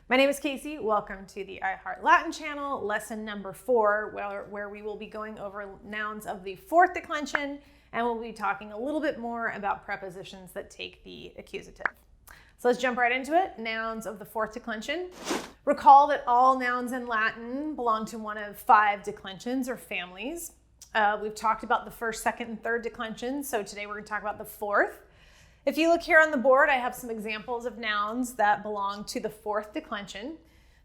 My name is Casey. Welcome to the iHeart Latin channel, lesson number 4, where we will be going over nouns of the fourth declension, and we'll be talking a little bit more about prepositions that take the accusative. So let's jump right into it. Nouns of the fourth declension. Recall that all nouns in Latin belong to one of 5 declensions or families. We've talked about the first, second, and third declensions, so today we're going to talk about the fourth. If you look here on the board, I have some examples of nouns that belong to the fourth declension.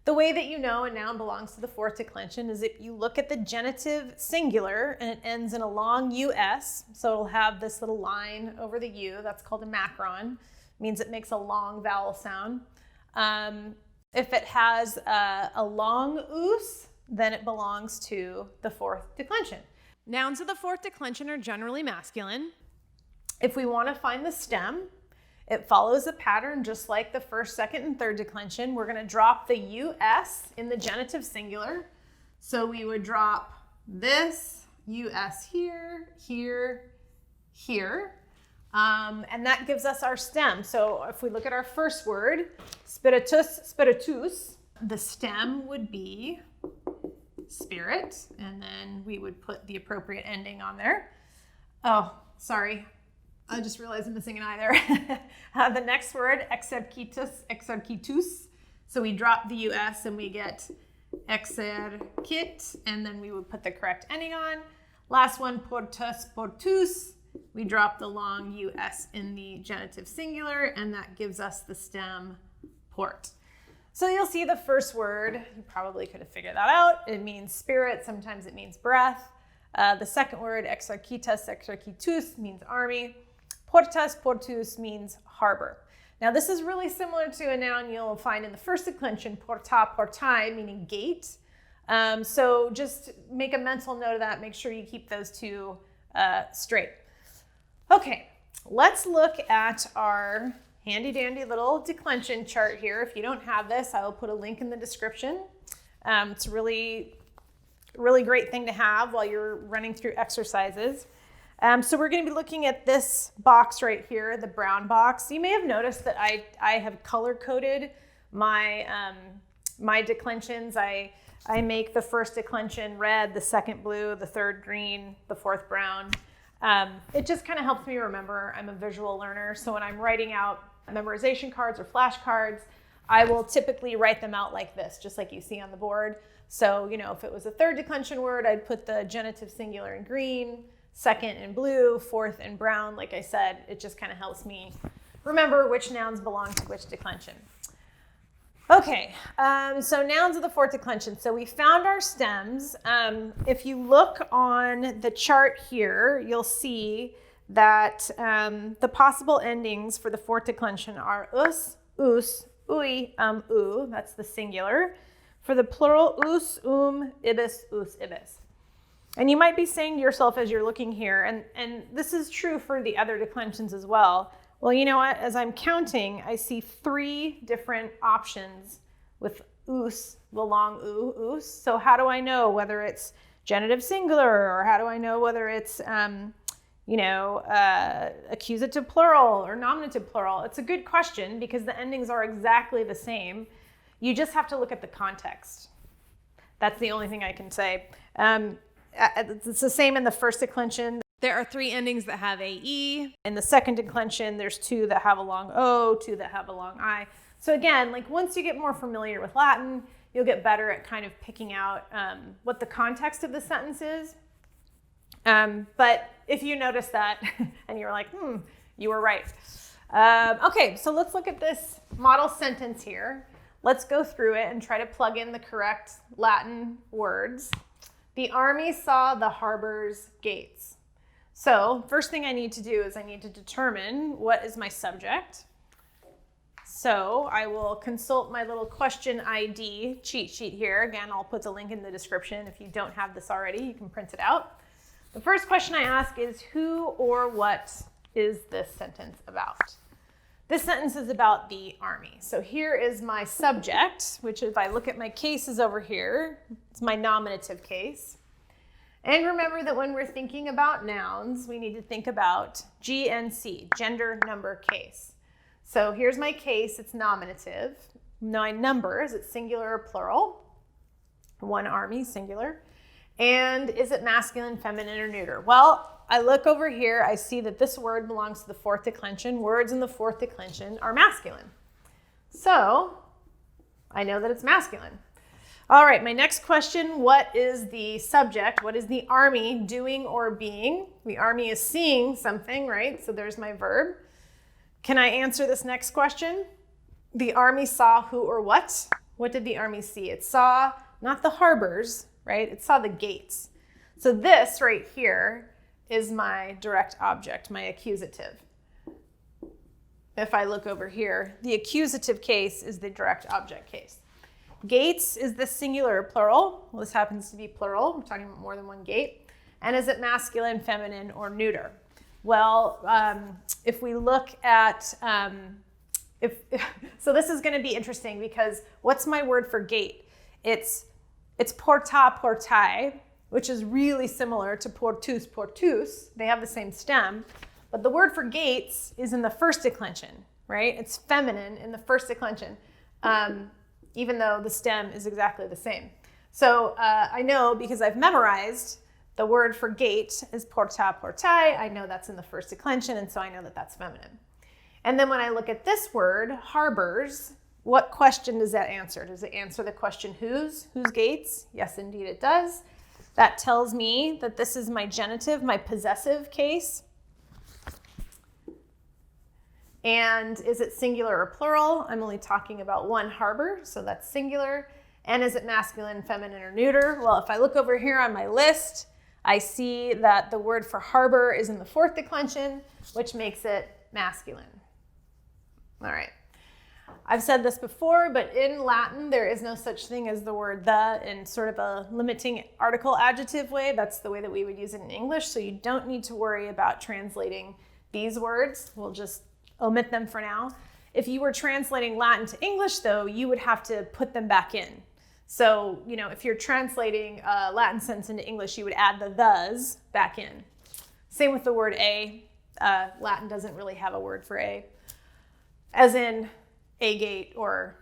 The way that you know a noun belongs to the fourth declension is if you look at the genitive singular and it ends in a long US, so it'll have this little line over the U, that's called a macron, means it makes a long vowel sound. If it has a long us, then it belongs to the fourth declension. Nouns of the fourth declension are generally masculine. If we want to find the stem, it follows a pattern just like the first, second, and third declension. We're going to drop the US in the genitive singular. So we would drop this US here, here, here. And that gives us our stem. So if we look at our first word, spiritus, spiritus, the stem would be spirit. And then we would put the appropriate ending on there. Oh, sorry. I just realized I'm missing an I there. The next word, exercitus, exercitus. So we drop the US and we get exercit, and then we would put the correct ending on. Last one, portus, portus. We drop the long US in the genitive singular, and that gives us the stem port. So you'll see the first word, you probably could have figured that out. It means spirit, sometimes it means breath. The second word, exercitus, exercitus, means army. Portus, portus means harbor. Now this is really similar to a noun you'll find in the first declension, porta, portai, meaning gate. So just make a mental note of that. Make sure you keep those two straight. Okay, let's look at our handy dandy little declension chart here. If you don't have this, I will put a link in the description. It's a really great thing to have while you're running through exercises. So we're going to be looking at this box right here, the brown box. You may have noticed that I have color-coded my, my declensions. I make the first declension red, the second blue, the third green, the fourth brown. It just kind of helps me remember. I'm a visual learner, so when I'm writing out memorization cards or flashcards, I will typically write them out like this, just like you see on the board. So, you know, if it was a third declension word, I'd put the genitive singular in green, second in blue, fourth in brown. Like I said, it just kind of helps me remember which nouns belong to which declension. Okay, so nouns of the fourth declension. So we found our stems. If you look on the chart here, you'll see that the possible endings for the fourth declension are us, ui, u. That's the singular. For the plural, us, ibis, ibis. And you might be saying to yourself as you're looking here, and this is true for the other declensions as well, well, you know what, as I'm counting, I see 3 different options with us, the long us. So how do I know whether it's genitive singular, or how do I know whether it's, accusative plural or nominative plural? It's a good question because the endings are exactly the same. You just have to look at the context. That's the only thing I can say. It's the same in the first declension. There are 3 endings that have AE. In the second declension, there's 2 that have a long O, 2 that have a long I. So again, like once you get more familiar with Latin, you'll get better at kind of picking out what the context of the sentence is. But if you notice that and you're like, you were right. Okay, so let's look at this model sentence here. Let's go through it and try to plug in the correct Latin words. The army saw the harbor's gates. So first thing I need to do is I need to determine what is my subject. So I will consult my little question ID cheat sheet here. Again, I'll put the link in the description. If you don't have this already, you can print it out. The first question I ask is, who or what is this sentence about? This sentence is about the army. So here is my subject, which if I look at my cases over here, it's my nominative case. And remember that when we're thinking about nouns, we need to think about GNC, gender, number, case. So here's my case, it's nominative. my number, is it singular or plural? One army, singular. And is it masculine, feminine, or neuter? Well, I look over here, I see that this word belongs to the fourth declension. Words in the fourth declension are masculine. So I know that it's masculine. All right, my next question, what is the subject? What is the army doing or being? The army is seeing something, right? So there's my verb. Can I answer this next question? The army saw who or what? What did the army see? It saw not the harbors, right? It saw the gates. So this right here is my direct object, my accusative. If I look over here, the accusative case is the direct object case. Gates is the singular or plural. Well, this happens to be plural. We're talking about more than one gate. And is it masculine, feminine, or neuter? Well, if we look at, so this is going to be interesting because what's my word for gate? It's porta, portai, which is really similar to portus, portus. They have the same stem, but the word for gates is in the first declension, right? It's feminine in the first declension, even though the stem is exactly the same. So I know because I've memorized the word for gate is porta, portai. I know that's in the first declension, and so I know that that's feminine. And then when I look at this word, harbors, what question does that answer? Does it answer the question whose? Whose gates? Yes, indeed it does. That tells me that this is my genitive, my possessive case. And is it singular or plural? I'm only talking about one harbor, so that's singular. And is it masculine, feminine, or neuter? Well, if I look over here on my list, I see that the word for harbor is in the fourth declension, which makes it masculine. All right. I've said this before, but in Latin, there is no such thing as the word the in sort of a limiting article adjective way. That's the way that we would use it in English. So you don't need to worry about translating these words. We'll just omit them for now. If you were translating Latin to English, though, you would have to put them back in. So, if you're translating a Latin sentence into English, you would add the thes back in. Same with the word a. Latin doesn't really have a word for a, as in a gate or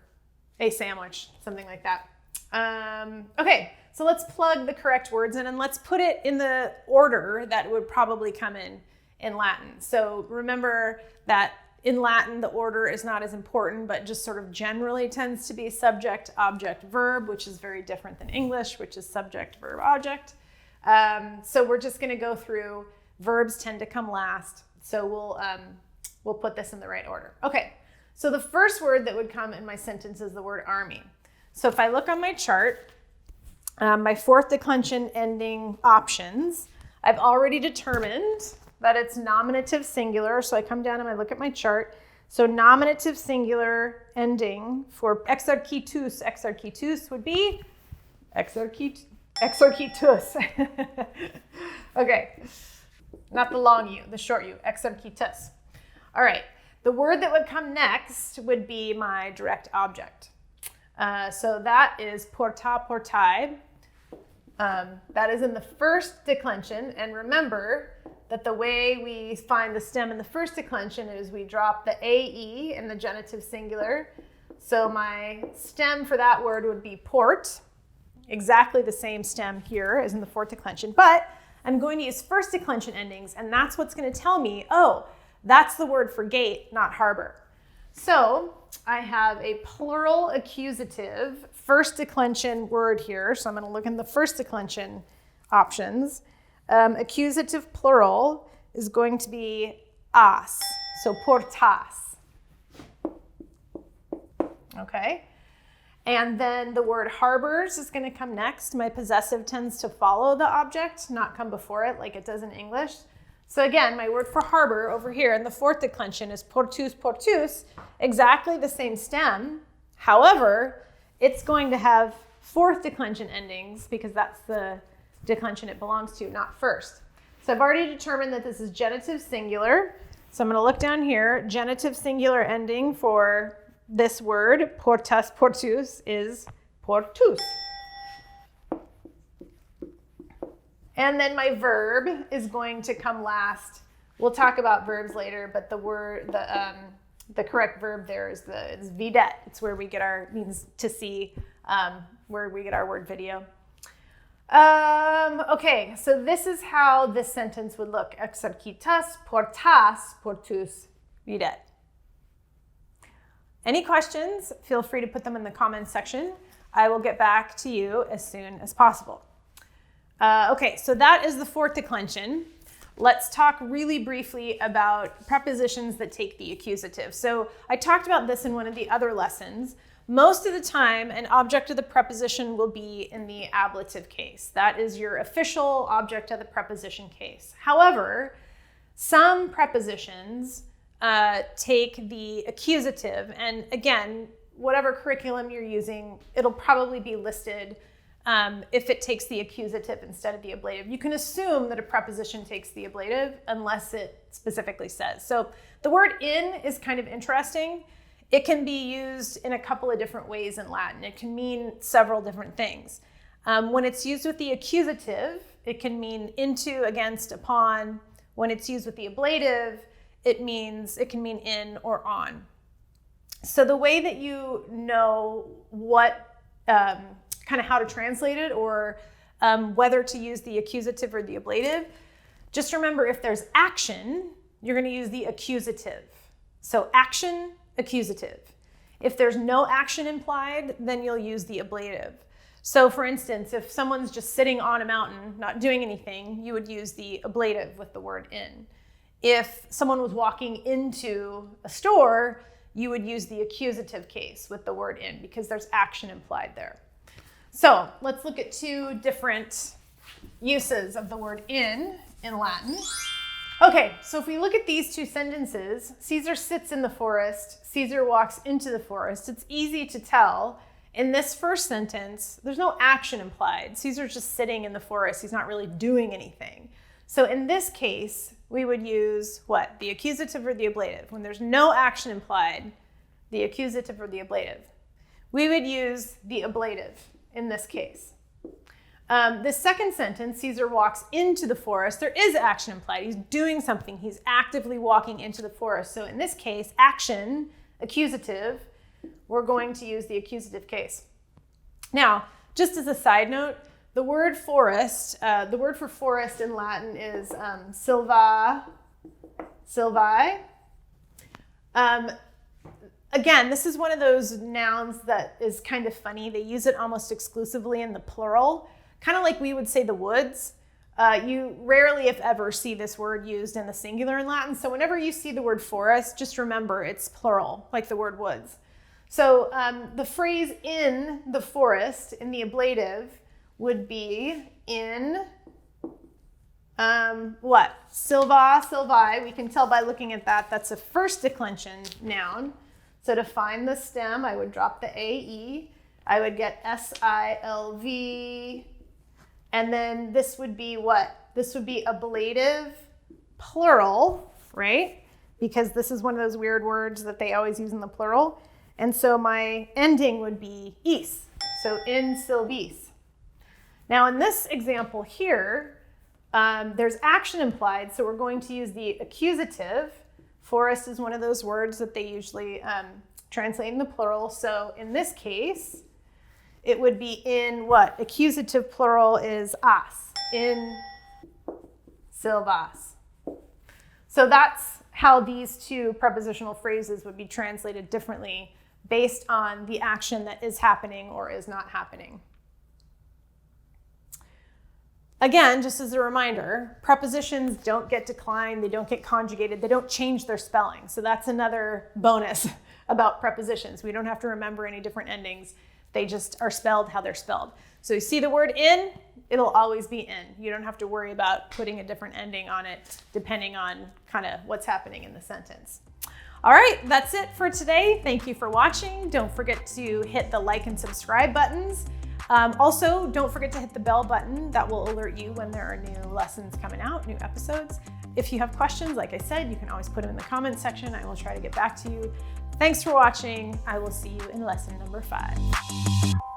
a sandwich, something like that. Okay, so let's plug the correct words in and let's put it in the order that would probably come in Latin. So remember that in Latin, the order is not as important, but just sort of generally tends to be subject, object, verb, which is very different than English, which is subject, verb, object. So we're just going to go through. Verbs tend to come last, so we'll put this in the right order. Okay, so the first word that would come in my sentence is the word army. So if I look on my chart, my fourth declension ending options, I've already determined that it's nominative singular. So I come down and I look at my chart. So nominative singular ending for exarchitus. Exarchitus would be exarchitus. Okay, not the long U, the short U, exarchitus. All right, the word that would come next would be my direct object. So that is porta, portai. That is in the first declension. And remember that the way we find the stem in the first declension is we drop the AE in the genitive singular. So my stem for that word would be port. Exactly the same stem here as in the fourth declension. But I'm going to use first declension endings, and that's what's going to tell me, oh, that's the word for gate, not harbor. So I have a plural accusative first declension word here. So I'm going to look in the first declension options. Accusative plural is going to be as, so portas. Okay. And then the word harbors is going to come next. My possessive tends to follow the object, not come before it like it does in English. So again, my word for harbor over here in the fourth declension is portus, portus, exactly the same stem. However, it's going to have fourth declension endings because that's the declension it belongs to, not first. So I've already determined that this is genitive singular. So I'm going to look down here. Genitive singular ending for this word, portas, portus, is portus. And then my verb is going to come last. We'll talk about verbs later, but the correct verb there is videt. It's where we get means to see, where we get our word video. Okay, so this is how this sentence would look. Exercitas, portas, portus, videt. Any questions? Feel free to put them in the comments section. I will get back to you as soon as possible. Okay, so that is the fourth declension. Let's talk really briefly about prepositions that take the accusative. So I talked about this in one of the other lessons. Most of the time, an object of the preposition will be in the ablative case. That is your official object of the preposition case. However, some prepositions take the accusative, and again, whatever curriculum you're using, it'll probably be listed if it takes the accusative instead of the ablative. You can assume that a preposition takes the ablative unless it specifically says. So the word in is kind of interesting. It can be used in a couple of different ways in Latin. It can mean several different things. When it's used with the accusative, it can mean into, against, upon. When it's used with the ablative, it can mean in or on. So the way that you know what kind of how to translate it, or whether to use the accusative or the ablative, just remember if there's action, you're going to use the accusative. So action, accusative. If there's no action implied, then you'll use the ablative. So for instance, if someone's just sitting on a mountain, not doing anything, you would use the ablative with the word in. If someone was walking into a store, you would use the accusative case with the word in because there's action implied there. So let's look at two different uses of the word in Latin. Okay, so if we look at these two sentences, Caesar sits in the forest, Caesar walks into the forest. It's easy to tell. In this first sentence, there's no action implied. Caesar's just sitting in the forest. He's not really doing anything. So in this case, we would use what? The accusative or the ablative? When there's no action implied, the accusative or the ablative? We would use the ablative in this case. This second sentence, Caesar walks into the forest. There is action implied. He's doing something. He's actively walking into the forest. So in this case, action, accusative, we're going to use the accusative case. Now, just as a side note, the word forest, the word for forest in Latin is silva, silvae. Again, this is one of those nouns that is kind of funny. They use it almost exclusively in the plural, kind of like we would say the woods. You rarely, if ever, see this word used in the singular in Latin. So whenever you see the word forest, just remember it's plural, like the word woods. So the phrase in the forest in the ablative would be in what? Silva, silvae. We can tell by looking at that. That's a first declension noun. So to find the stem, I would drop the A-E. I would get S-I-L-V. And then this would be what? This would be ablative plural, right? Because this is one of those weird words that they always use in the plural. And so my ending would be is. So in silvis. Now in this example here, there's action implied. So we're going to use the accusative. Forest is one of those words that they usually translate in the plural. So in this case, it would be in what? Accusative plural is as, in silvas. So that's how these two prepositional phrases would be translated differently based on the action that is happening or is not happening. Again, just as a reminder, prepositions don't get declined, they don't get conjugated, they don't change their spelling. So that's another bonus about prepositions. We don't have to remember any different endings. They just are spelled how they're spelled. So you see the word in, it'll always be in. You don't have to worry about putting a different ending on it depending on kind of what's happening in the sentence. All right, that's it for today. Thank you for watching. Don't forget to hit the like and subscribe buttons. Also, don't forget to hit the bell button. That will alert you when there are new lessons coming out, new episodes. If you have questions, like I said, you can always put them in the comments section. I will try to get back to you. Thanks for watching. I will see you in lesson number 5.